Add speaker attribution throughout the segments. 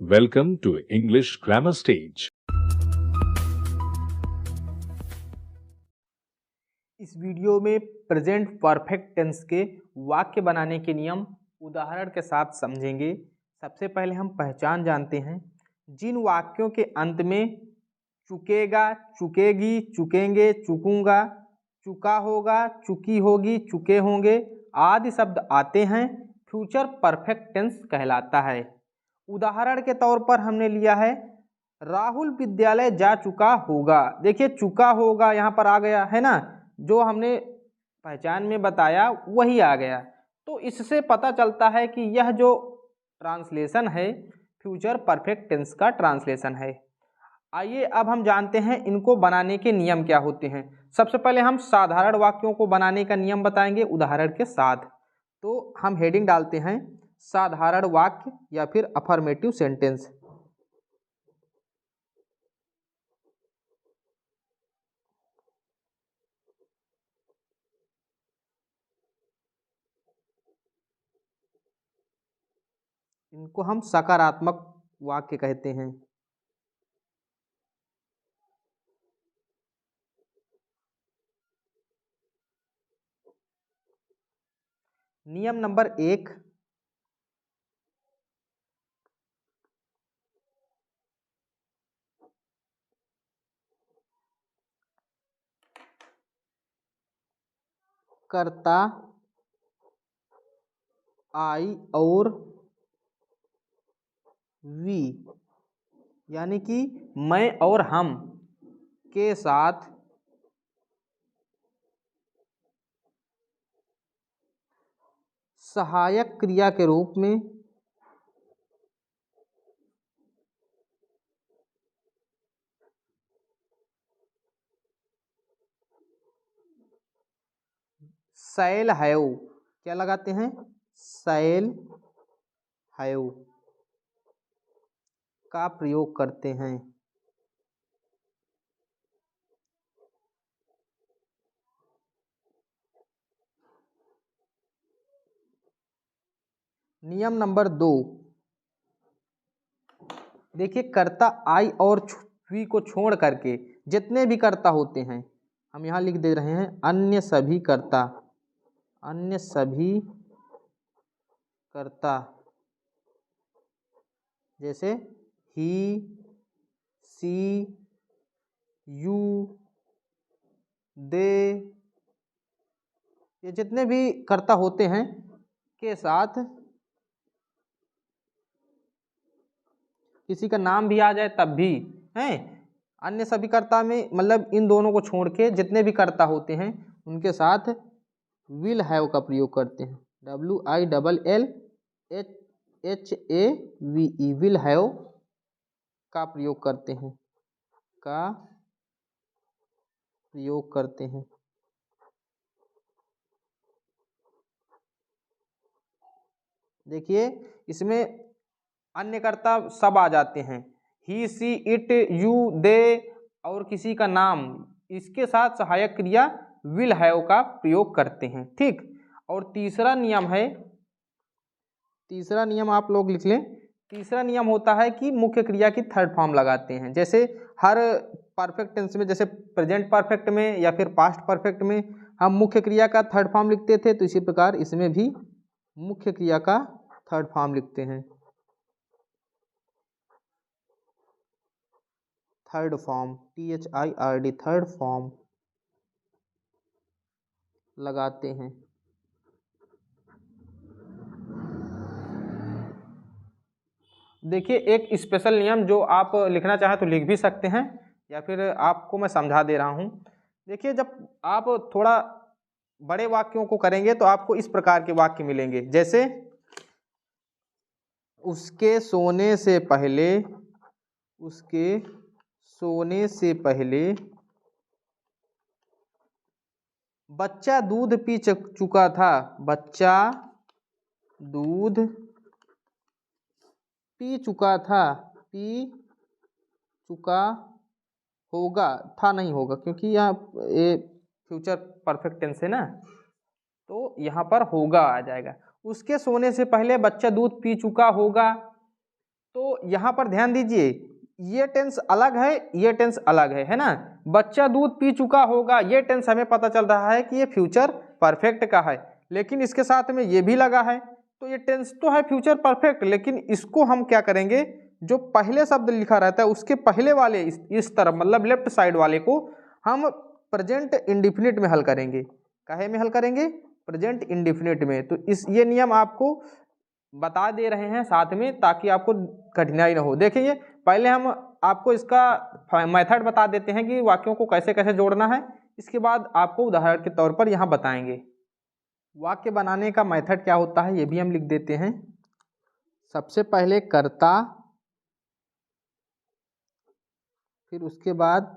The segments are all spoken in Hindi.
Speaker 1: Welcome to English Grammar Stage.
Speaker 2: इस वीडियो में प्रेजेंट परफेक्ट टेंस के वाक्य बनाने के नियम उदाहरण के साथ समझेंगे। सबसे पहले हम पहचान जानते हैं। जिन वाक्यों के अंत में चुकेगा, चुकेगी, चुकेंगे, चुकूंगा, चुका होगा, चुकी होगी, चुके होंगे आदि शब्द आते हैं, फ्यूचर परफेक्ट टेंस कहलाता है। उदाहरण के तौर पर हमने लिया है राहुल विद्यालय जा चुका होगा। देखिए चुका होगा यहाँ पर आ गया है ना, जो हमने पहचान में बताया वही आ गया। तो इससे पता चलता है कि यह जो ट्रांसलेशन है फ्यूचर परफेक्ट टेंस का ट्रांसलेशन है। आइए अब हम जानते हैं इनको बनाने के नियम क्या होते हैं। सबसे पहले हम साधारण वाक्यों को बनाने का नियम बताएंगे उदाहरण के साथ। तो हम हेडिंग डालते हैं साधारण वाक्य या फिर अफर्मेटिव सेंटेंस। इनको हम सकारात्मक वाक्य कहते हैं। नियम नंबर 1, कर्ता आई और वी यानी कि मैं और हम के साथ सहायक क्रिया के रूप में शैल हैव, क्या लगाते हैं, शैल हैव का प्रयोग करते हैं। नियम नंबर 2, देखिए कर्ता आई और वी को छोड़ करके जितने भी कर्ता होते हैं हम यहाँ लिख दे रहे हैं अन्य सभी कर्ता, अन्य सभी कर्ता जैसे ही, सी, यू, दे, ये जितने भी कर्ता होते हैं के साथ किसी का नाम भी आ जाए तब भी हैं, अन्य सभी कर्ता में मतलब इन दोनों को छोड़ के जितने भी कर्ता होते हैं उनके साथ विल हैव का प्रयोग करते हैं। WILLHAVE विल हैव का प्रयोग करते हैं, का प्रयोग करते हैं। देखिए इसमें अन्य कर्ता सब आ जाते हैं, ही, सी, इट, यू, दे और किसी का नाम, इसके साथ सहायक क्रिया विल हैव का प्रयोग करते हैं। ठीक, और तीसरा नियम है, तीसरा नियम आप लोग लिख लें। तीसरा नियम होता है कि मुख्य क्रिया की थर्ड फॉर्म लगाते हैं। जैसे हर परफेक्ट टेंस में, जैसे प्रेजेंट परफेक्ट में या फिर पास्ट परफेक्ट में हम मुख्य क्रिया का थर्ड फॉर्म लिखते थे, तो इसी प्रकार इसमें भी मुख्य क्रिया का थर्ड फॉर्म लिखते हैं, third form, THIRD, third form लगाते हैं। देखिए एक स्पेशल नियम जो आप लिखना चाहें तो लिख भी सकते हैं या फिर आपको मैं समझा दे रहा हूँ। देखिए जब आप थोड़ा बड़े वाक्यों को करेंगे तो आपको इस प्रकार के वाक्य मिलेंगे, जैसे उसके सोने से पहले, उसके सोने से पहले बच्चा दूध पी चुका था, बच्चा दूध पी चुका था, पी चुका होगा, था नहीं होगा क्योंकि यहाँ ये फ्यूचर परफेक्ट टेंस है ना, तो यहाँ पर होगा आ जाएगा। उसके सोने से पहले बच्चा दूध पी चुका होगा, तो यहाँ पर ध्यान दीजिए, ये टेंस अलग है, ये टेंस अलग है ना। बच्चा दूध पी चुका होगा, ये टेंस हमें पता चल रहा है कि ये फ्यूचर परफेक्ट का है, लेकिन इसके साथ में ये भी लगा है, तो ये टेंस तो है फ्यूचर परफेक्ट, लेकिन इसको हम क्या करेंगे, जो पहले शब्द लिखा रहता है उसके पहले वाले इस तरफ मतलब लेफ्ट साइड वाले को हम प्रेजेंट इंडिफिनिट में हल करेंगे। काहे में हल करेंगे? प्रेजेंट इंडिफिनिट में। तो ये नियम आपको बता दे रहे हैं साथ में, ताकि आपको कठिनाई ना हो। देखिए पहले हम आपको इसका मेथड बता देते हैं कि वाक्यों को कैसे कैसे जोड़ना है, इसके बाद आपको उदाहरण के तौर पर यहाँ बताएंगे। वाक्य बनाने का मेथड क्या होता है ये भी हम लिख देते हैं। सबसे पहले कर्ता, फिर उसके बाद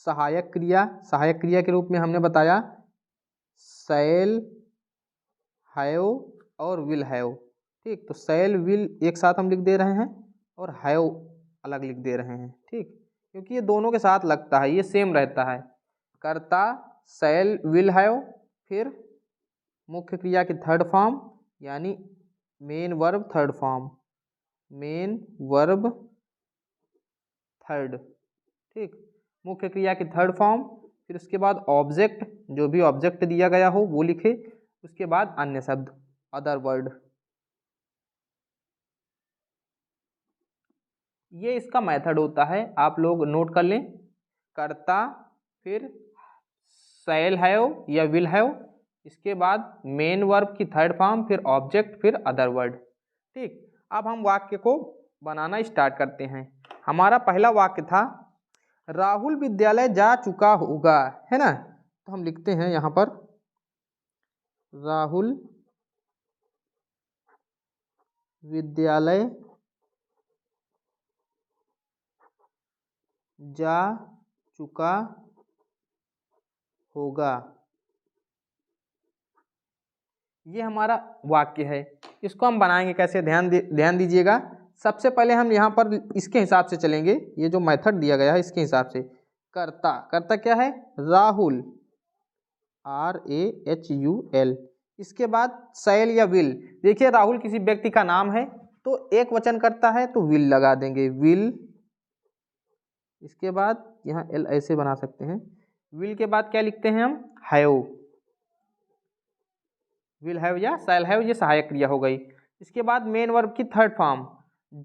Speaker 2: सहायक क्रिया। सहायक क्रिया के रूप में हमने बताया शैल, हैव और विल हैव। ठीक, तो शैल विल एक साथ हम लिख दे रहे हैं और हैव अलग लिख दे रहे हैं। ठीक, क्योंकि ये दोनों के साथ लगता है, ये सेम रहता है। कर्ता शैल विल हैव, फिर मुख्य क्रिया की थर्ड फॉर्म यानी main verb third form, main verb third. ठीक, मुख्य क्रिया की थर्ड फॉर्म, फिर उसके बाद ऑब्जेक्ट, जो भी ऑब्जेक्ट दिया गया हो वो लिखे, उसके बाद अन्य शब्द अदर वर्ड। ये इसका मेथड होता है, आप लोग नोट कर लें। कर्ता, फिर शैल हैव या विल हैव, इसके बाद मेन वर्ब की थर्ड फॉर्म, फिर ऑब्जेक्ट, फिर अदर वर्ड। ठीक, अब हम वाक्य को बनाना स्टार्ट करते हैं। हमारा पहला वाक्य था राहुल विद्यालय जा चुका होगा, है ना। तो हम लिखते हैं यहाँ पर राहुल विद्यालय जा चुका होगा। ये हमारा वाक्य है। इसको हम बनाएंगे कैसे, ध्यान दीजिएगा। सबसे पहले हम यहाँ पर इसके हिसाब से चलेंगे, ये जो मेथड दिया गया है इसके हिसाब से। कर्ता, कर्ता क्या है? राहुल, RAHUL। इसके बाद शैल या विल। देखिए राहुल किसी व्यक्ति का नाम है तो एक वचन करता है तो विल लगा देंगे, विल। इसके बाद यहाँ L ऐसे बना सकते हैं। विल के बाद क्या लिखते हैं हम? हैव, विल हैव या शैल हैव, ये सहायक क्रिया हो गई। इसके बाद मेन वर्ब की थर्ड फॉर्म,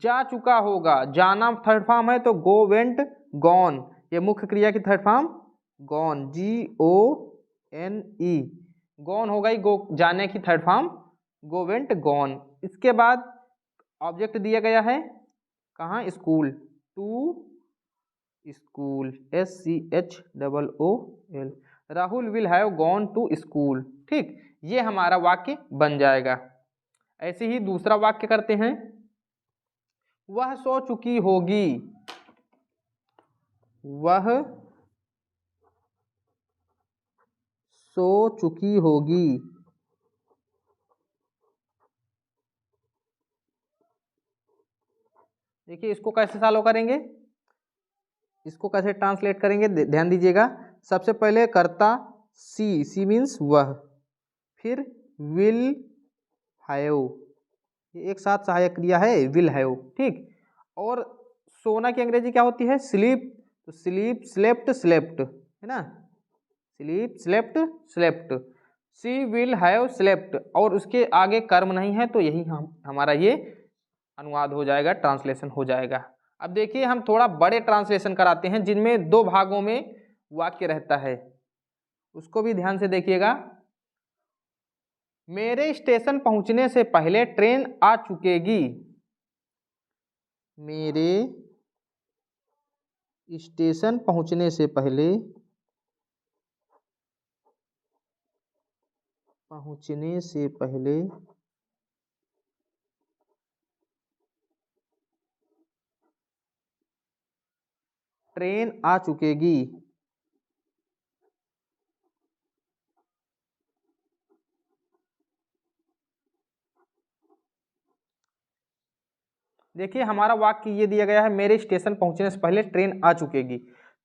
Speaker 2: जा चुका होगा, जाना थर्ड फॉर्म है तो गो वेंट गॉन, ये मुख्य क्रिया की third form gone, GONE, gone हो गई, गो जाने की third form go went gone. इसके बाद ऑब्जेक्ट दिया गया है कहाँ? School, to school, SCHOOL, Rahul will have gone to school. ठीक, ये हमारा वाक्य बन जाएगा। ऐसे ही दूसरा वाक्य करते हैं, वह सो चुकी होगी, वह सो चुकी होगी। देखिए इसको कैसे सॉल्व करेंगे, इसको कैसे ट्रांसलेट करेंगे, ध्यान दीजिएगा। सबसे पहले कर्ता सी मीन्स वह, फिर विल हैव, ये एक साथ सहायक क्रिया है विल हैव। ठीक, और सोना की अंग्रेजी क्या होती है? स्लीप, तो स्लीप स्लेप्ट स्लेप्ट, है ना, sleep slept slept. She will have slept, और उसके आगे कर्म नहीं है तो यही हमारा ये अनुवाद हो जाएगा, ट्रांसलेशन हो जाएगा। अब देखिए हम थोड़ा बड़े ट्रांसलेशन कराते हैं जिनमें दो भागों में वाक्य रहता है, उसको भी ध्यान से देखिएगा। मेरे स्टेशन पहुंचने से पहले ट्रेन आ चुकेगी, मेरे स्टेशन पहुंचने से पहले ट्रेन आ चुकेगी। देखिए हमारा वाक्य ये दिया गया है, मेरे स्टेशन पहुंचने से पहले ट्रेन आ चुकेगी।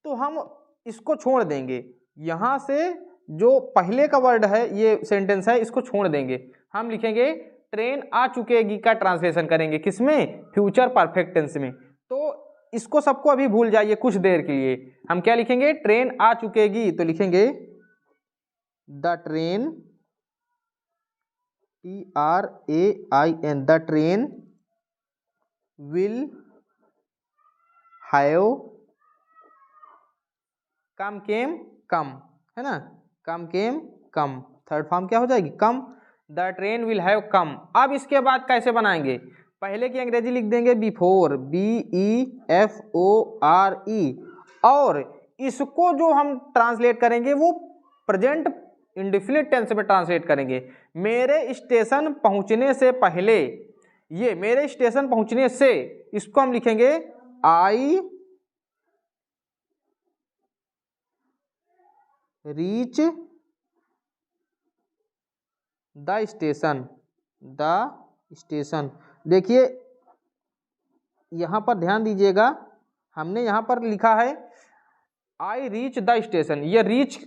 Speaker 2: तो हम इसको छोड़ देंगे, यहाँ से जो पहले का वर्ड है ये सेंटेंस है इसको छोड़ देंगे, हम लिखेंगे ट्रेन आ चुकेगी का ट्रांसलेशन करेंगे, किसमें? फ्यूचर परफेक्ट टेंस में। तो इसको सबको अभी भूल जाइए कुछ देर के लिए। हम क्या लिखेंगे? ट्रेन आ चुकेगी, तो लिखेंगे the train, TRAIN, the train will have come, came, come, है ना, कम, केम, कम, थर्ड फॉर्म क्या हो जाएगी? Come. The train will have come. अब इसके बाद कैसे बनाएंगे? पहले की अंग्रेजी लिख देंगे बिफोर, BEFORE, और इसको जो हम ट्रांसलेट करेंगे वो प्रेजेंट इंडेफिनिट टेंस में ट्रांसलेट करेंगे। मेरे स्टेशन पहुंचने से पहले, ये मेरे स्टेशन पहुंचने से, इसको हम लिखेंगे आई reach the station, the station. देखिए यहां पर ध्यान दीजिएगा, हमने यहां पर लिखा है आई रीच द स्टेशन। ये रीच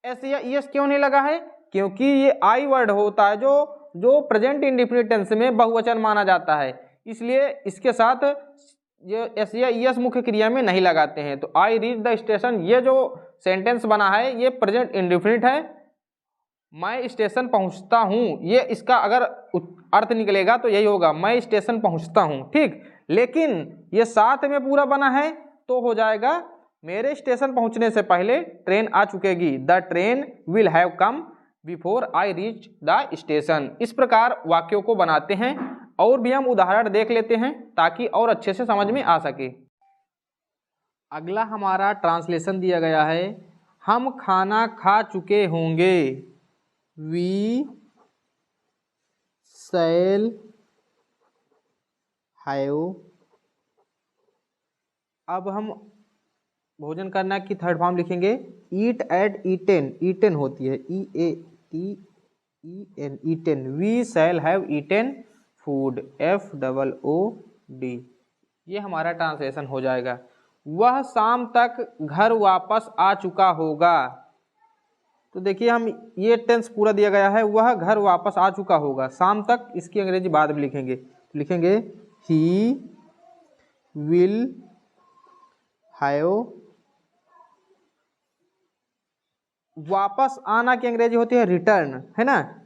Speaker 2: ऐसे या यस क्यों नहीं लगा है? क्योंकि ये आई वर्ड होता है जो प्रेजेंट इंडेफिनिट टेंस में बहुवचन माना जाता है, इसलिए इसके साथ ये एस या यस मुख्य क्रिया में नहीं लगाते हैं। तो आई रीच द स्टेशन, ये जो सेंटेंस बना है ये प्रेजेंट इंडेफिनिट है। मैं स्टेशन पहुंचता हूं, ये इसका अगर अर्थ निकलेगा तो यही होगा, मैं स्टेशन पहुंचता हूं, ठीक। लेकिन ये साथ में पूरा बना है तो हो जाएगा मेरे स्टेशन पहुंचने से पहले ट्रेन आ चुकेगी, the train will have come before I reach the station. इस प्रकार वाक्यों को बनाते हैं, और भी हम उदाहरण देख लेते हैं ताकि और अच्छे से समझ में आ सके। अगला हमारा ट्रांसलेशन दिया गया है, हम खाना खा चुके होंगे, वी शैल हैव। अब हम भोजन करना की थर्ड फॉर्म लिखेंगे, ईट एट ईटेन, ईटेन होती है EATEN, eaten. We shall have eaten food, FOOD। ये हमारा ट्रांसलेशन हो जाएगा। वह शाम तक घर वापस आ चुका होगा। तो देखिए हम ये टेंस पूरा दिया गया है, वह घर वापस आ चुका होगा, शाम तक इसकी अंग्रेजी बाद में लिखेंगे, लिखेंगे ही विल हैव। वापस आना की अंग्रेजी होती है रिटर्न, है ना,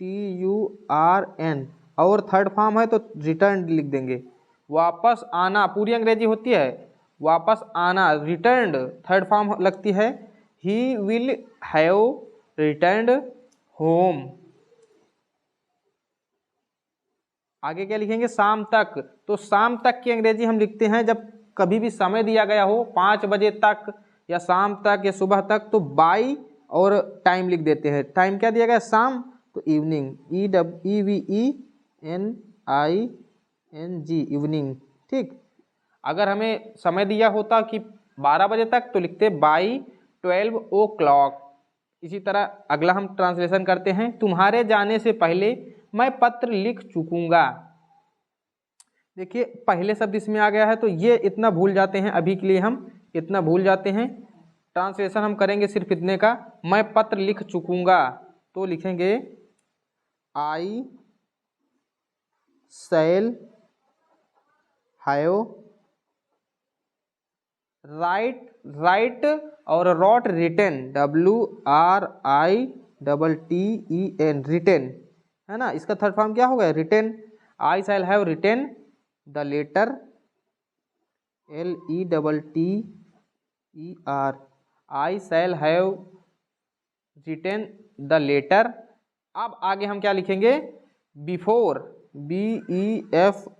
Speaker 2: RETURN, और थर्ड फॉर्म है तो रिटर्न लिख देंगे। वापस आना पूरी अंग्रेजी होती है वापस आना, रिटर्न्ड थर्ड फॉर्म लगती है, he will have returned home. आगे क्या लिखेंगे? शाम तक। तो शाम तक की अंग्रेजी हम लिखते हैं जब कभी भी समय दिया गया हो 5 बजे तक या शाम तक या सुबह तक, तो बाई और टाइम लिख देते हैं। टाइम क्या दिया गया? शाम, तो इवनिंग, EVENING, इवनिंग, ठीक। अगर हमें समय दिया होता कि 12 बजे तक तो लिखते बाई 12 o'clock। इसी तरह अगला हम ट्रांसलेशन करते हैं, तुम्हारे जाने से पहले मैं पत्र लिख चुकूंगा। देखिए पहले शब्द इसमें आ गया है तो ये इतना भूल जाते हैं, अभी के लिए हम इतना भूल जाते हैं। ट्रांसलेशन हम करेंगे सिर्फ इतने का, मैं पत्र लिख चुकूंगा, तो लिखेंगे आई शैल हैव राइट और रॉट रिटेन, WRITTEN, रिटेन, है ना। इसका थर्ड फॉर्म क्या होगा? Written. I shall have written the letter, LETTER, I shall have written the letter. अब आगे हम क्या लिखेंगे? बिफोर, BEFORE,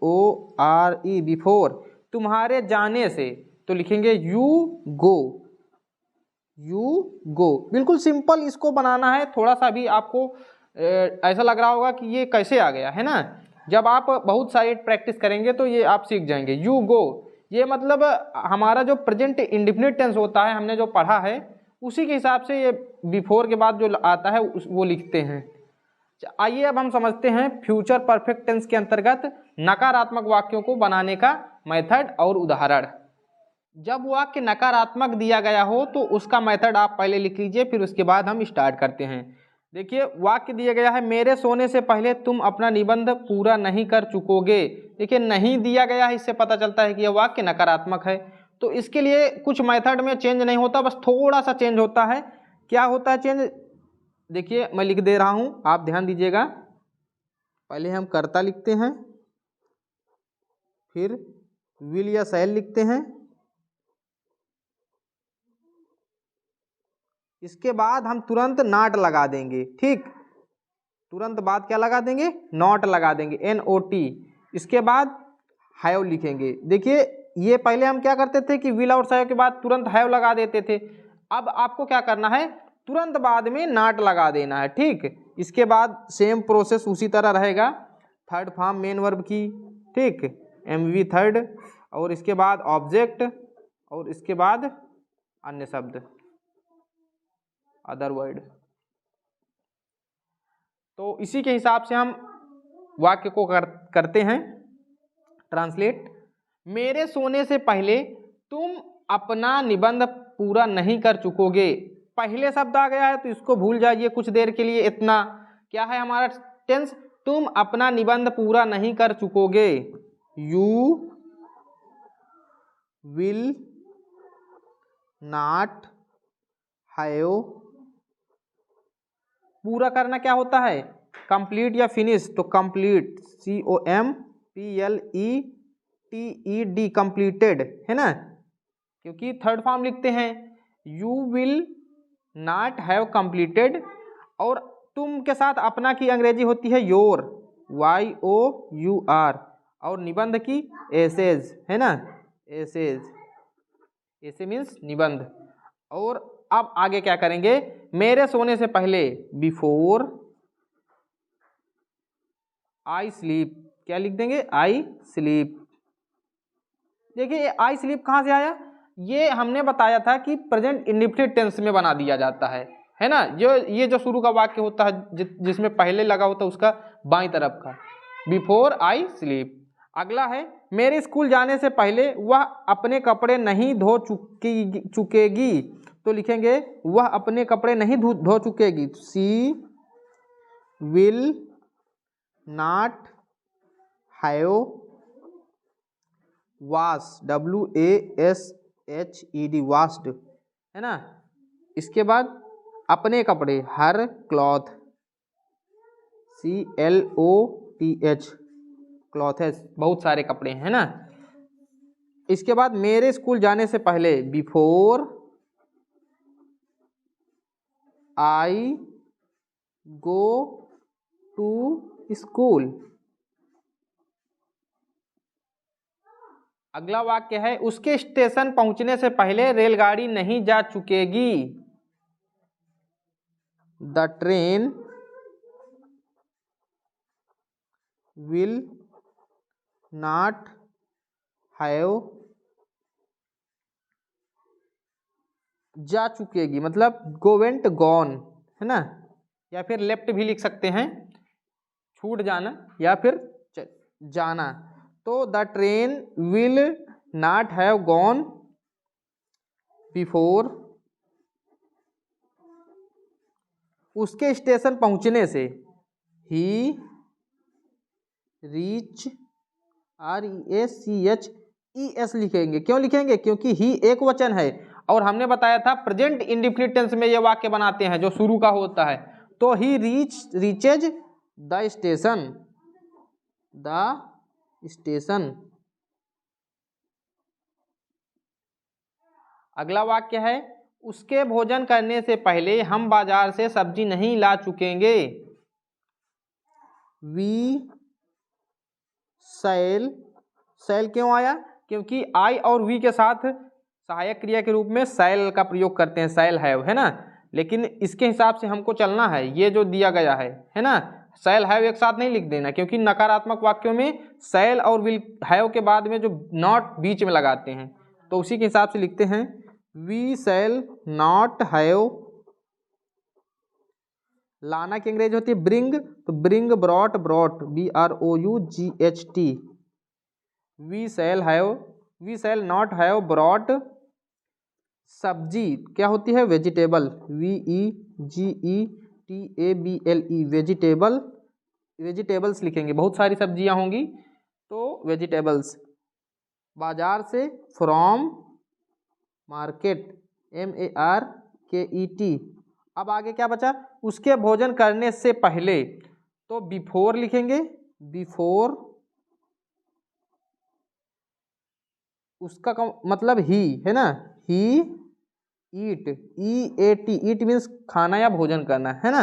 Speaker 2: बिफोर, तुम्हारे जाने से, तो लिखेंगे यू गो, बिल्कुल सिंपल इसको बनाना है। थोड़ा सा भी आपको ऐसा लग रहा होगा कि ये कैसे आ गया, है ना। जब आप बहुत सारी प्रैक्टिस करेंगे तो ये आप सीख जाएंगे। यू गो, ये मतलब हमारा जो प्रेजेंट इंडेफिनिट टेंस होता है, हमने जो पढ़ा है उसी के हिसाब से ये बिफोर के बाद जो आता है वो लिखते हैं। आइए अब हम समझते हैं फ्यूचर परफेक्ट टेंस के अंतर्गत नकारात्मक वाक्यों को बनाने का मेथड और उदाहरण। जब वाक्य नकारात्मक दिया गया हो तो उसका मेथड आप पहले लिख लीजिए, फिर उसके बाद हम स्टार्ट करते हैं। देखिए वाक्य दिया गया है, मेरे सोने से पहले तुम अपना निबंध पूरा नहीं कर चुकोगे। देखिए नहीं दिया गया है, इससे पता चलता है कि यह वाक्य नकारात्मक है। तो इसके लिए कुछ मेथड में चेंज नहीं होता, बस थोड़ा सा चेंज होता है। क्या होता है चेंज? देखिए मैं लिख दे रहा हूँ, आप ध्यान दीजिएगा। पहले हम कर्ता लिखते हैं, फिर विल या शैल लिखते हैं, इसके बाद हम तुरंत नॉट लगा देंगे। ठीक, तुरंत बाद क्या लगा देंगे? नॉट लगा देंगे, NOT। इसके बाद हैव लिखेंगे। देखिए ये पहले हम क्या करते थे कि विल और शैल के बाद तुरंत हैव लगा देते थे। अब आपको क्या करना है? तुरंत बाद में नॉट लगा देना है। ठीक, इसके बाद सेम प्रोसेस उसी तरह रहेगा। थर्ड फॉर्म मेन वर्ब की, ठीक, MV थर्ड, और इसके बाद ऑब्जेक्ट, और इसके बाद अन्य शब्द, अदर वर्ड। तो इसी के हिसाब से हम वाक्य को करते हैं ट्रांसलेट। मेरे सोने से पहले तुम अपना निबंध पूरा नहीं कर चुकोगे। पहले शब्द आ गया है तो इसको भूल जाइए कुछ देर के लिए। इतना क्या है हमारा टेंस? तुम अपना निबंध पूरा नहीं कर चुकोगे। यू विल नॉट हैव, पूरा करना क्या होता है? कंप्लीट या फिनिश। तो कंप्लीट, COMPLETED, कंप्लीटेड है ना, क्योंकि थर्ड फॉर्म लिखते हैं। You will not have completed, और तुम के साथ अपना की अंग्रेजी होती है योर, YOUR, और निबंध की एसेज है ना, एसेज, ऐसे मीन्स निबंध। और अब आगे क्या करेंगे? मेरे सोने से पहले, बिफोर आई स्लीप, क्या लिख देंगे? I sleep. देखिए आई स्लीप कहाँ से आया? ये हमने बताया था कि प्रेजेंट इंडेफिनिट टेंस में बना दिया जाता है ना। जो ये जो शुरू का वाक्य होता है जिसमें पहले लगा होता है उसका बाईं तरफ का, बिफोर आई स्लीप। अगला है, मेरे स्कूल जाने से पहले वह अपने कपड़े नहीं धो चुकेगी। तो लिखेंगे वह अपने कपड़े नहीं धो चुकेगी। She will not have wash, WASHED, washed है ना। इसके बाद अपने कपड़े, हर क्लॉथ, CLOTH, क्लॉथ है, बहुत सारे कपड़े हैं ना। इसके बाद मेरे स्कूल जाने से पहले, before I go to school. अगला वाक्य है, उसके स्टेशन पहुंचने से पहले रेलगाड़ी नहीं जा चुकेगी। The train will not have, जा चुकेगी मतलब गोवेंट गॉन है ना, या फिर लेफ्ट भी लिख सकते हैं, छूट जाना या फिर जाना। तो the train will not have gone before, उसके स्टेशन पहुंचने से, ही रीच, REACHES लिखेंगे। क्यों लिखेंगे? क्योंकि ही एक वचन है और हमने बताया था प्रेजेंट इंडेफिनिट टेंस में ये वाक्य बनाते हैं जो शुरू का होता है। तो ही रीचेज द स्टेशन, अगला वाक्य है, उसके भोजन करने से पहले हम बाजार से सब्जी नहीं ला चुकेंगे। वी सैल क्यों आया? क्योंकि आई और वी के साथ सहायक क्रिया के रूप में सैल का प्रयोग करते हैं, सैल हैव है ना। लेकिन इसके हिसाब से हमको चलना है, ये जो दिया गया है ना, सैल हैव एक साथ नहीं लिख देना, क्योंकि नकारात्मक वाक्यों में सैल और विल हैव के बाद में जो नॉट बीच में लगाते हैं, तो उसी के हिसाब से लिखते हैं। वी सैल नॉट हैव, लाना की अंग्रेजी होती है ब्रिंग, तो bring, brought, BROUGHT। We cell not have brought, सब्जी क्या होती है? Vegetable, VEGETABLE। VEGTABLE vegetable, vegetables लिखेंगे, बहुत सारी सब्जियां होंगी तो वेजिटेबल्स। बाजार से, फ्रॉम, मार्केट, MARKET। अब आगे क्या बचा, उसके भोजन करने से पहले, तो बिफोर लिखेंगे, बिफोर, उसका मतलब ही है ना, ही ईट, EAT, ईट मीन्स खाना या भोजन करना, है ना।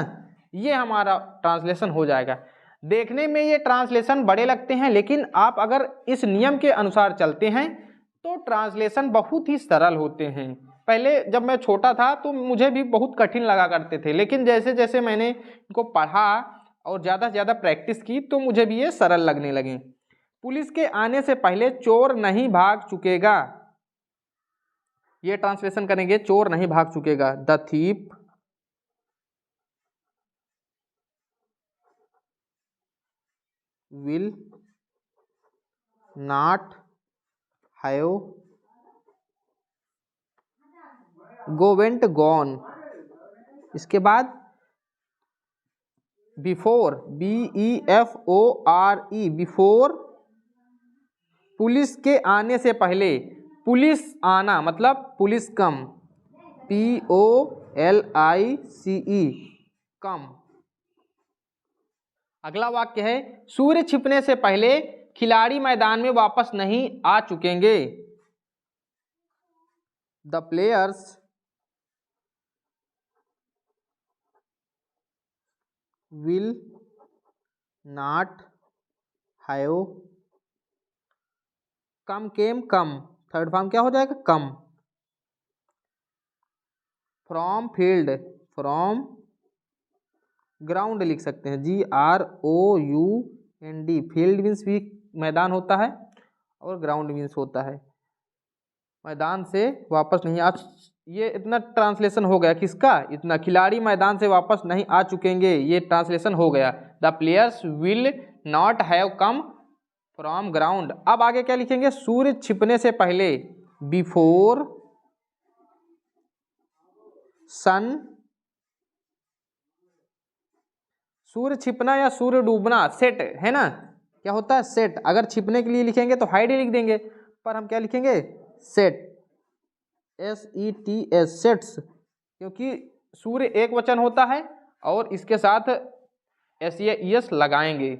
Speaker 2: ये हमारा ट्रांसलेशन हो जाएगा। देखने में ये ट्रांसलेशन बड़े लगते हैं, लेकिन आप अगर इस नियम के अनुसार चलते हैं तो ट्रांसलेशन बहुत ही सरल होते हैं। पहले जब मैं छोटा था तो मुझे भी बहुत कठिन लगा करते थे, लेकिन जैसे जैसे मैंने इनको पढ़ा और ज़्यादा से ज़्यादा प्रैक्टिस की तो मुझे भी ये सरल लगने लगे। पुलिस के आने से पहले चोर नहीं भाग चुकेगा, ये ट्रांसलेशन करेंगे, चोर नहीं भाग चुकेगा। The thief will not have गोवेंट gone. इसके बाद बिफोर, BEFORE, बिफोर, पुलिस के आने से पहले, पुलिस आना मतलब पुलिस कम, POLICE, कम। अगला वाक्य है, सूर्य छिपने से पहले खिलाड़ी मैदान में वापस नहीं आ चुकेंगे। The players will not have come, came, come, third form क्या हो जाएगा, come. From field, from ground लिख सकते हैं, GROUND। फील्ड मीन्स भी मैदान होता है और ग्राउंड मीन्स होता है मैदान से वापस नहीं आ। ये इतना ट्रांसलेशन हो गया, किसका, इतना, खिलाड़ी मैदान से वापस नहीं आ चुकेंगे, ये ट्रांसलेशन हो गया। The players will not have come from ground. अब आगे क्या लिखेंगे, सूर्य छिपने से पहले, बिफोर सन, सूर्य छिपना या सूर्य डूबना, सेट है ना, क्या होता है, सेट। अगर छिपने के लिए लिखेंगे तो हाइड ही लिख देंगे, पर हम क्या लिखेंगे, सेट, SETS, सेट्स, क्योंकि सूर्य एक वचन होता है और इसके साथ SES लगाएंगे।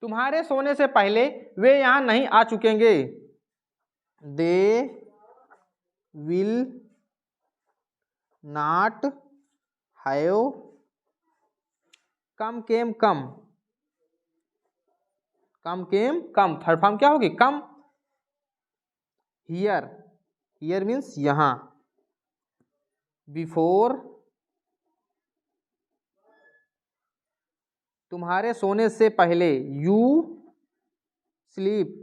Speaker 2: तुम्हारे सोने से पहले वे यहां नहीं आ चुकेंगे। They will not have come, came, come, come, came, come, third form क्या होगी, कम। हियर, हियर मीन्स यहां। बिफोर, तुम्हारे सोने से पहले, यू स्लीप,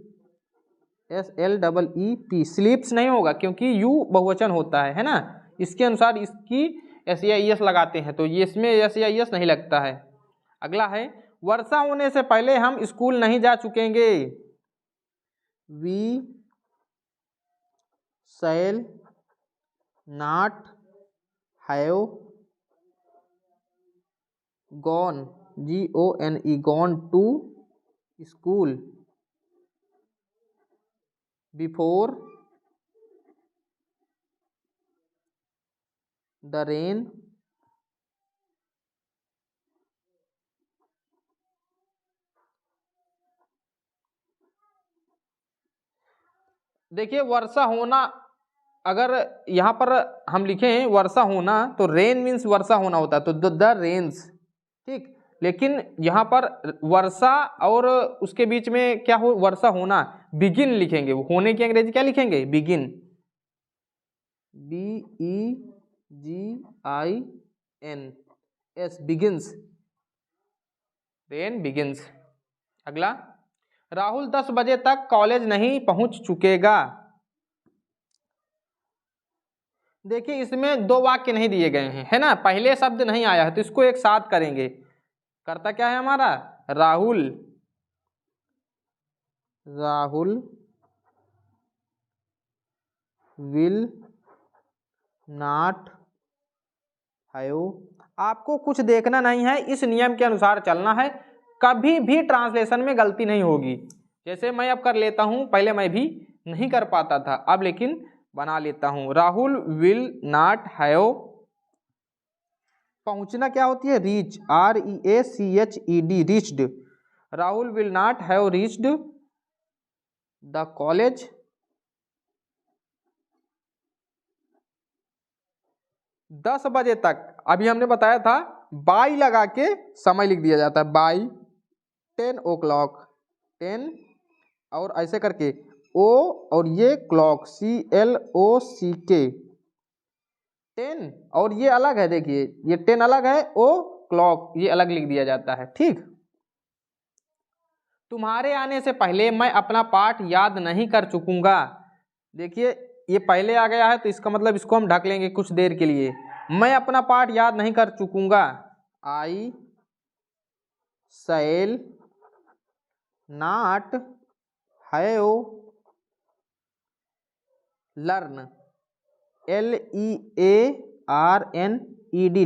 Speaker 2: SLEEP, स्लीप्स नहीं होगा क्योंकि यू बहुवचन होता है ना, इसके अनुसार इसकी SEIS लगाते हैं, तो ये इसमें SEIS नहीं लगता है। अगला है, वर्षा होने से पहले हम स्कूल नहीं जा चुकेंगे। We shall not have gone, GONE, gone to school before the rain देखिए, वर्षा होना, अगर यहाँ पर हम लिखें वर्षा होना तो रेन मीन्स वर्षा होना होता है, तो द रेन्स, ठीक। लेकिन यहाँ पर वर्षा और उसके बीच में क्या हो, वर्षा होना, बिगिन लिखेंगे, होने की अंग्रेजी क्या लिखेंगे, begin, BEGINS, begins, rain begins. अगला, राहुल 10 बजे तक कॉलेज नहीं पहुंच चुकेगा। देखिए, इसमें दो वाक्य नहीं दिए गए हैं, है ना, पहले शब्द नहीं आया है, तो इसको एक साथ करेंगे। करता क्या है हमारा, Rahul, Rahul will not have, आपको कुछ देखना नहीं है, इस नियम के अनुसार चलना है, कभी भी ट्रांसलेशन में गलती नहीं होगी। जैसे मैं अब कर लेता हूँ, पहले मैं भी नहीं कर पाता था, अब लेकिन बना लेता हूँ। राहुल विल नॉट हैव, पहुंचना क्या होती है, reach, REACHED, reached. Rahul will not have reached the college 10 बजे तक। अभी हमने बताया था बाई लगा के समय लिख दिया जाता है, बाई 10 o'clock, 10 और ऐसे करके ओ और ये क्लॉक CLOCK 10, और ये अलग है, देखिए ये 10 अलग है, ओ क्लॉक ये अलग लिख दिया जाता है। ठीक, तुम्हारे आने से पहले मैं अपना पाठ याद नहीं कर चुकूंगा। देखिए ये पहले आ गया है तो इसका मतलब इसको हम ढक लेंगे कुछ देर के लिए। मैं अपना पाठ याद नहीं कर चुकूंगा, I shall not have learn, LEARNED,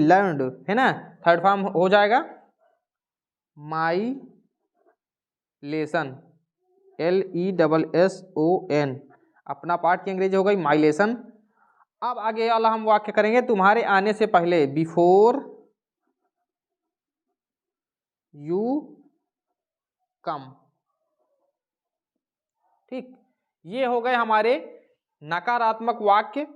Speaker 2: learned, है ना, थर्ड फॉर्म हो जाएगा। माई लेसन, LESSON, अपना पाठ की अंग्रेजी हो गई माई लेसन। अब आगे वाला हम वाक्य करेंगे, तुम्हारे आने से पहले, बिफोर यू कम। ठीक, ये हो गए हमारे नकारात्मक वाक्य।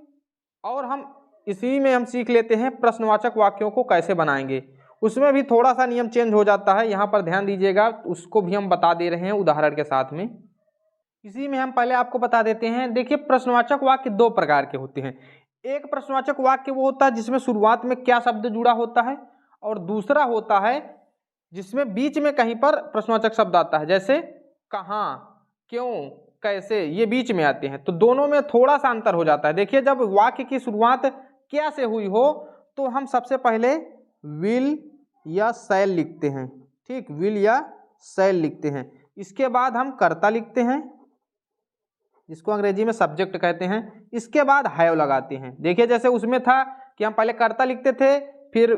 Speaker 2: और हम इसी में हम सीख लेते हैं प्रश्नवाचक वाक्यों को कैसे बनाएंगे। उसमें भी थोड़ा सा नियम चेंज हो जाता है, यहाँ पर ध्यान दीजिएगा, उसको भी हम बता दे रहे हैं उदाहरण के साथ में। इसी में हम पहले आपको बता देते हैं। देखिए प्रश्नवाचक वाक्य दो प्रकार के होते हैं। एक प्रश्नवाचक वाक्य वो होता है जिसमें शुरुआत में क्या शब्द जुड़ा होता है, और दूसरा होता है जिसमें बीच में कहीं पर प्रश्नवाचक शब्द आता है, जैसे कहाँ, क्यों, कैसे, ये बीच में आते हैं। तो दोनों में थोड़ा सा अंतर हो जाता है। देखिए जब वाक्य की शुरुआत क्या से हुई हो तो हम सबसे पहले विल या शैल लिखते हैं। ठीक, विल या शैल लिखते हैं। इसके बाद हम कर्ता लिखते हैं जिसको अंग्रेजी में सब्जेक्ट कहते हैं। इसके बाद हैव लगाते हैं। देखिए जैसे उसमें था कि हम पहले कर्ता लिखते थे, फिर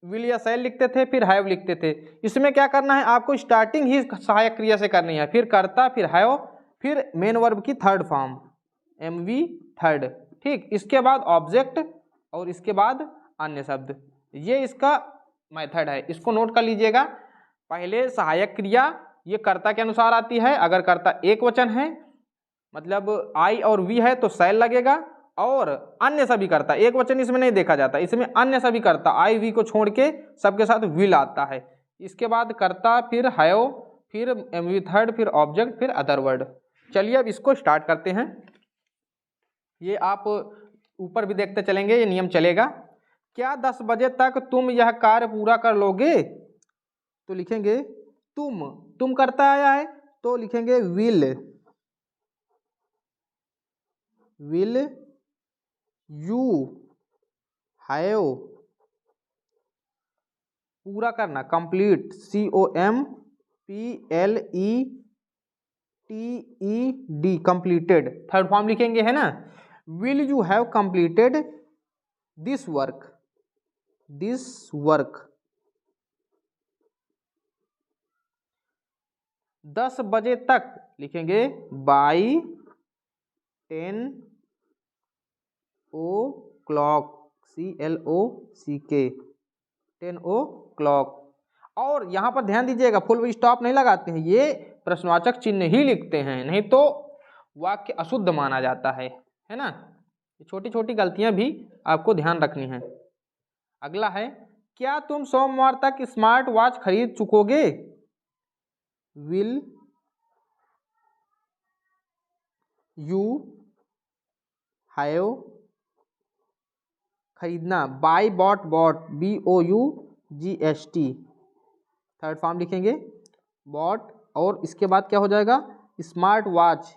Speaker 2: विल या शैल लिखते थे, फिर हैव लिखते थे। इसमें क्या करना है, आपको स्टार्टिंग ही सहायक क्रिया से करनी है, फिर कर्ता, फिर हैव, फिर मेन वर्ब की थर्ड फॉर्म MV थर्ड। ठीक, इसके बाद ऑब्जेक्ट और इसके बाद अन्य शब्द। ये इसका मेथड है, इसको नोट कर लीजिएगा। पहले सहायक क्रिया ये कर्ता के अनुसार आती है। अगर कर्ता एक वचन है, मतलब आई और वी है, तो शैल लगेगा। और अन्य सभी कर्ता, एक वचन इसमें नहीं देखा जाता, इसमें अन्य सभी कर्ता आई वी को छोड़ के सबके साथ विल आता है। इसके बाद कर्ता, फिर हैव, फिर MV थर्ड, फिर ऑब्जेक्ट, फिर अदर वर्ड। चलिए अब इसको स्टार्ट करते हैं। ये आप ऊपर भी देखते चलेंगे, ये नियम चलेगा। क्या 10 बजे तक तुम यह कार्य पूरा कर लोगे? तो लिखेंगे तुम करता आया है तो लिखेंगे विल यू हैव, पूरा करना complete COMPLETED, completed third form लिखेंगे, है ना। Will you have completed this work 10 बजे तक लिखेंगे बाई 10 o'clock CLOCK 10 o'clock। और यहाँ पर ध्यान दीजिएगा, फुल स्टॉप नहीं लगाते हैं, ये प्रश्नवाचक चिन्ह ही लिखते हैं, नहीं तो वाक्य अशुद्ध माना जाता है ना। छोटी छोटी गलतियां भी आपको ध्यान रखनी है। अगला है, क्या तुम सोमवार तक स्मार्ट वॉच खरीद चुकोगे? विल यू हैव, खरीदना buy bought BOUGST, third form लिखेंगे बॉट। और इसके बाद क्या हो जाएगा, स्मार्ट वॉच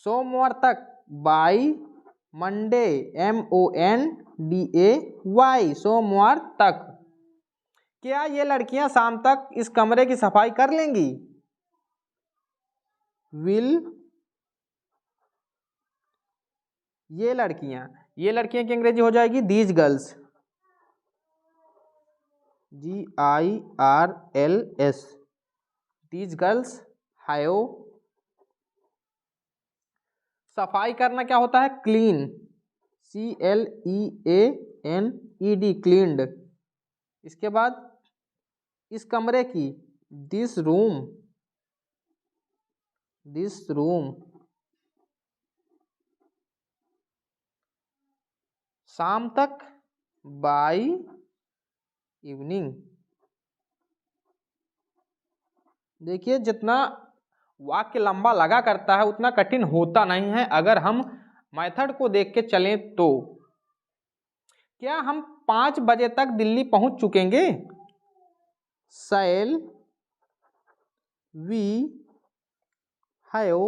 Speaker 2: सोमवार तक बाई मंडे MONDAY, सोमवार तक। क्या ये लड़कियां शाम तक इस कमरे की सफाई कर लेंगी? विल ये लड़कियां की अंग्रेजी हो जाएगी these girls, GIRLS, these girls have. सफाई करना क्या होता है? Clean, CLEANED, cleaned. इसके बाद इस कमरे की, दिस रूम। शाम तक, बाय इवनिंग। देखिए जितना वाक्य लंबा लगा करता है उतना कठिन होता नहीं है अगर हम मेथड को देख के चलें तो। क्या हम 5 बजे तक दिल्ली पहुंच चुकेंगे? शैल वी हैव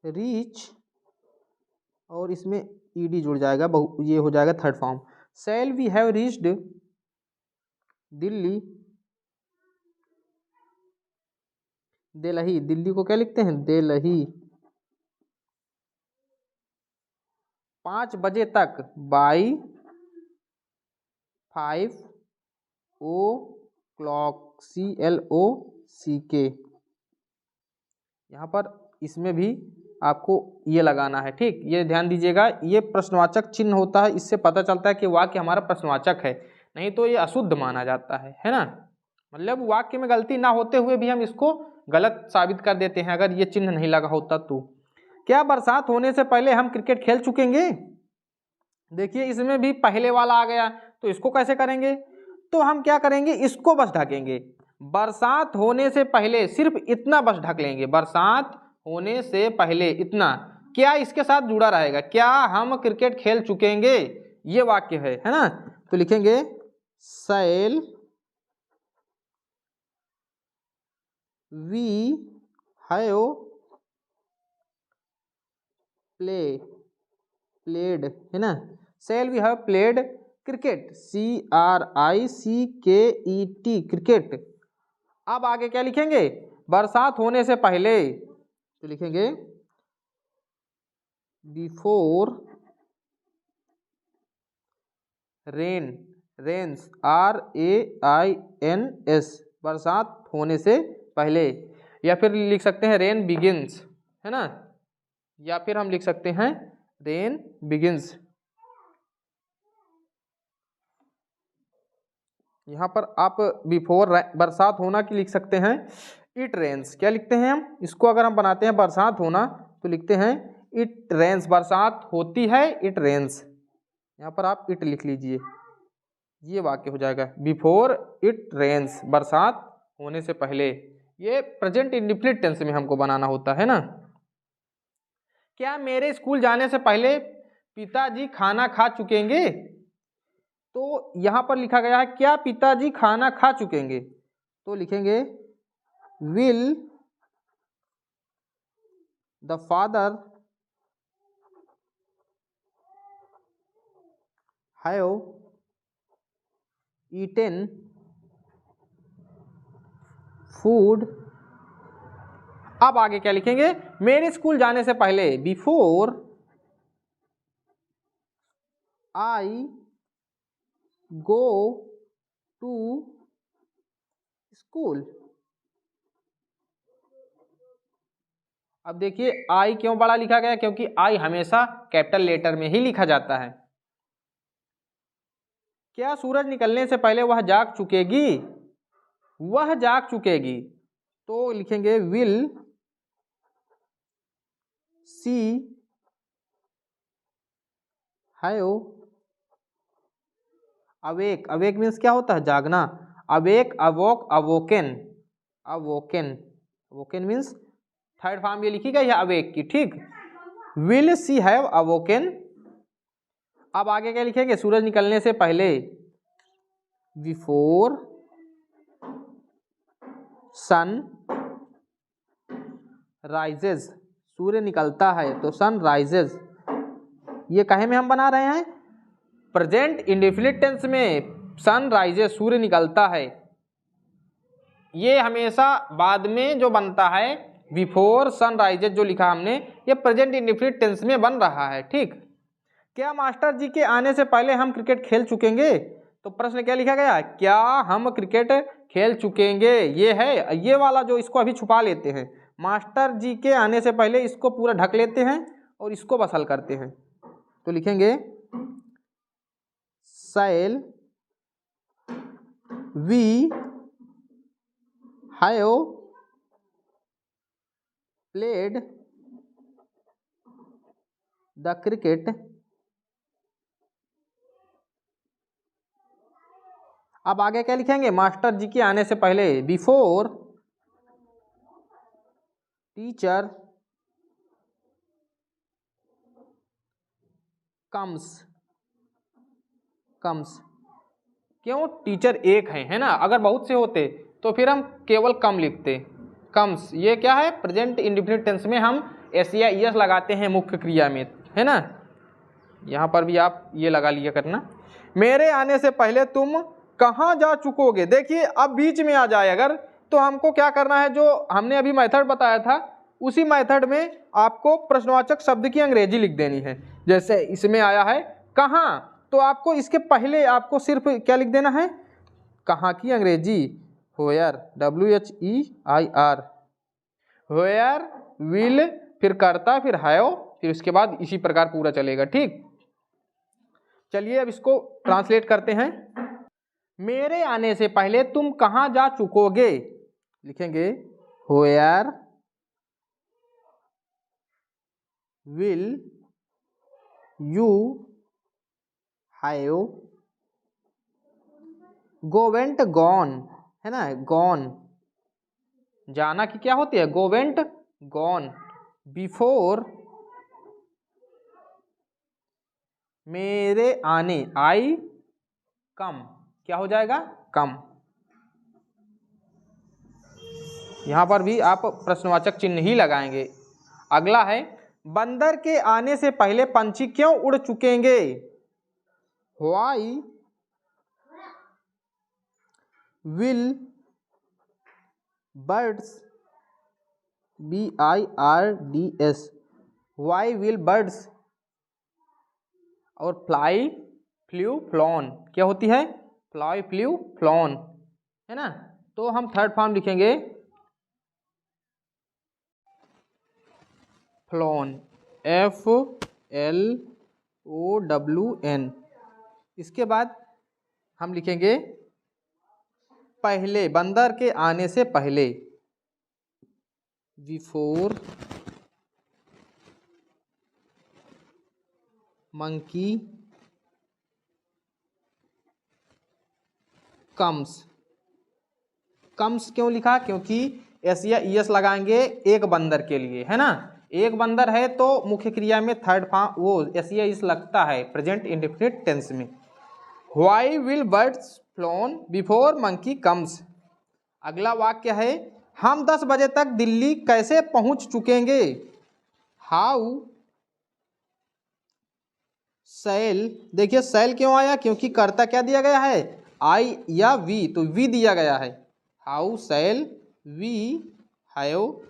Speaker 2: रीच, और इसमें ईडी जुड़ जाएगा, ये हो जाएगा third form. Shall we have reached Delhi, Delhi, Delhi को क्या लिखते हैं? दिल्ली। 5 बजे तक, बाय 5 o'clock, CLOCK। यहाँ पर इसमें भी आपको ये लगाना है, ठीक। ये ध्यान दीजिएगा, ये प्रश्नवाचक चिन्ह होता है, इससे पता चलता है कि वाक्य हमारा प्रश्नवाचक है, नहीं तो ये अशुद्ध माना जाता है ना। मतलब वाक्य में गलती ना होते हुए भी हम इसको गलत साबित कर देते हैं अगर ये चिन्ह नहीं लगा होता तो। क्या बरसात होने से पहले हम क्रिकेट खेल चुकेंगे? देखिए इसमें भी पहले वाला आ गया, तो इसको कैसे करेंगे? तो हम क्या करेंगे, इसको बस ढकेंगे। बरसात होने से पहले सिर्फ इतना बस ढक लेंगे, बरसात होने से पहले इतना। क्या इसके साथ जुड़ा रहेगा? क्या हम क्रिकेट खेल चुकेंगे? ये वाक्य है ना। तो लिखेंगे शैल वी हैव प्लेड, है ना। Shall we have played cricket, CRICKET, cricket. अब आगे क्या लिखेंगे? बरसात होने से पहले, तो लिखेंगे बिफोर रेन्स, RAINS, बरसात होने से पहले। या फिर लिख सकते हैं रेन बिगिंस, है ना। या फिर हम लिख सकते हैं रेन बिगिंस। यहाँ पर आप बिफोर बरसात होना की लिख सकते हैं इट रेन्स। क्या लिखते हैं हम इसको? अगर हम बनाते हैं बरसात होना तो लिखते हैं इट रेन्स, बरसात होती है, इट रेन्स। यहाँ पर आप इट लिख लीजिए, ये वाक्य हो जाएगा बिफोर इट रेन्स, बरसात होने से पहले। ये प्रेजेंट इंडेफिनिट टेंस में हमको बनाना होता है ना। क्या मेरे स्कूल जाने से पहले पिताजी खाना खा चुकेंगे? तो यहाँ पर लिखा गया है क्या पिताजी खाना खा चुकेंगे? तो लिखेंगे will the father have eaten food. अब आगे क्या लिखेंगे? मेरे स्कूल जाने से पहले, before I go to school. अब देखिए आई क्यों बड़ा लिखा गया? क्योंकि आई हमेशा कैपिटल लेटर में ही लिखा जाता है। क्या सूरज निकलने से पहले वह जाग चुकेगी? वह जाग चुकेगी, तो लिखेंगे will she have awake. Awake means क्या होता है? जागना। Awake, awoke, awoken, awoken, awoken means third form ये लिखी गई है अवेक की, ठीक। Will she have awoken. अब आगे क्या लिखेंगे? सूरज निकलने से पहले, बिफोर सन राइजेज, सूर्य निकलता है तो सन राइजेज। ये कहे में हम बना रहे हैं? प्रेजेंट इंडेफिनिट टेंस में सन राइजेज, सूर्य निकलता है। ये हमेशा बाद में जो बनता है बिफोर सनराइजेज जो लिखा हमने, ये प्रेजेंट इंडेफिनिट टेंस में बन रहा है। ठीक, क्या मास्टर जी के आने से पहले हम क्रिकेट खेल चुकेंगे? तो प्रश्न क्या लिखा गया? क्या हम क्रिकेट खेल चुकेंगे? ये है, ये वाला जो इसको अभी छुपा लेते हैं, मास्टर जी के आने से पहले इसको पूरा ढक लेते हैं और इसको बस हल करते हैं। तो लिखेंगे shall we have played the cricket अब आगे क्या लिखेंगे? मास्टर जी के आने से पहले, बिफोर टीचर कम्स। क्यों? टीचर एक है ना, अगर बहुत से होते तो फिर हम केवल कम लिखते। कम्स, ये क्या है? प्रेजेंट इंडेफिनिट टेंस में हम एस या ईएस लगाते हैं मुख्य क्रिया में, है ना। यहाँ पर भी आप ये लगा लिया करना। मेरे आने से पहले तुम कहाँ जा चुकोगे? देखिए अब बीच में आ जाए अगर, तो हमको क्या करना है? जो हमने अभी मेथड बताया था उसी मेथड में आपको प्रश्नवाचक शब्द की अंग्रेजी लिख देनी है। जैसे इसमें आया है कहाँ, तो आपको इसके पहले आपको सिर्फ क्या लिख देना है? कहाँ की अंग्रेजी, व्हेयर, WHEIR, व्हेयर, विल, फिर करता, फिर हैव, फिर उसके बाद इसी प्रकार पूरा चलेगा। ठीक, चलिए अब इसको ट्रांसलेट करते हैं। मेरे आने से पहले तुम कहाँ जा चुकोगे? लिखेंगे where will you have गोवेंट gone, है ना, गॉन, जाना की क्या होती है? गोवेंट गॉन, बिफोर मेरे आने, आई कम, क्या हो जाएगा? कम। यहां पर भी आप प्रश्नवाचक चिन्ह ही लगाएंगे। अगला है बंदर के आने से पहले पंछी क्यों उड़ चुकेंगे? Why will birds, BIRDS, why will birds, और फ्लाई, फ्लू, फ्लॉन, क्या होती है? फ्लाई, फ्लू, फ्लॉन, है ना। तो हम थर्ड फॉर्म लिखेंगे फ्लॉन, FLOWN। इसके बाद हम लिखेंगे पहले, बंदर के आने से पहले, बिफोर मंकी कम्स। कम्स क्यों लिखा? क्योंकि एस या ईएस लगाएंगे एक बंदर के लिए, है ना। एक बंदर है तो मुख्य क्रिया में थर्ड फॉर्म वो एस या ईएस लगता है प्रेजेंट इंडेफिनिट टेंस में। Why will birds phloem before monkey comes. अगला वाक्य है हम 10 बजे तक दिल्ली कैसे पहुंच चुकेंगे? हाउ शैल, देखिए शैल क्यों आया? क्योंकि कर्ता क्या दिया गया है? आई या वी, तो वी दिया गया है। हाउ शैल वी हैव,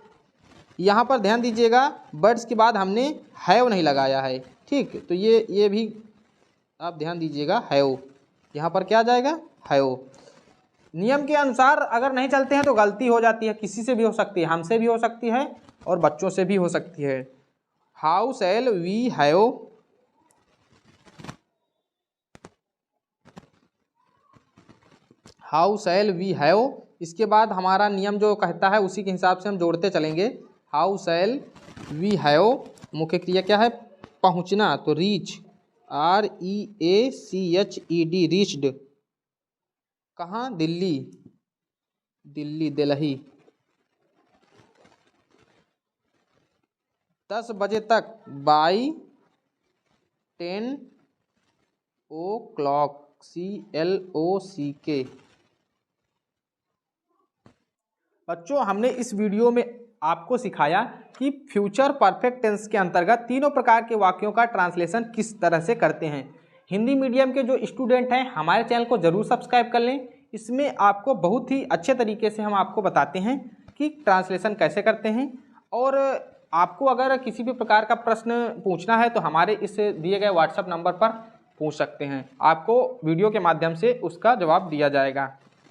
Speaker 2: यहाँ पर ध्यान दीजिएगा बर्ड्स के बाद हमने हैव नहीं लगाया है, ठीक। तो ये भी आप ध्यान दीजिएगा, हैव, यहाँ पर क्या आ जाएगा? हैव। नियम के अनुसार अगर नहीं चलते हैं तो गलती हो जाती है, किसी से भी हो सकती है, हमसे भी हो सकती है और बच्चों से भी हो सकती है। How shall we have how shall we have, इसके बाद हमारा नियम जो कहता है उसी के हिसाब से हम जोड़ते चलेंगे। हाउ शैल वी हैव, मुख्य क्रिया क्या है? पहुंचना, तो रीच, REACHED, रीच्ड। कहाँ? दिल्ली, दिल्ली। 10 बजे तक, बाई 10 o'clock, CLOCK। बच्चों हमने इस वीडियो में आपको सिखाया कि फ्यूचर परफेक्ट टेंस के अंतर्गत तीनों प्रकार के वाक्यों का ट्रांसलेशन किस तरह से करते हैं। हिंदी मीडियम के जो स्टूडेंट हैं हमारे चैनल को ज़रूर सब्सक्राइब कर लें। इसमें आपको बहुत ही अच्छे तरीके से हम आपको बताते हैं कि ट्रांसलेशन कैसे करते हैं। और आपको अगर किसी भी प्रकार का प्रश्न पूछना है तो हमारे इस दिए गए व्हाट्सएप नंबर पर पूछ सकते हैं, आपको वीडियो के माध्यम से उसका जवाब दिया जाएगा।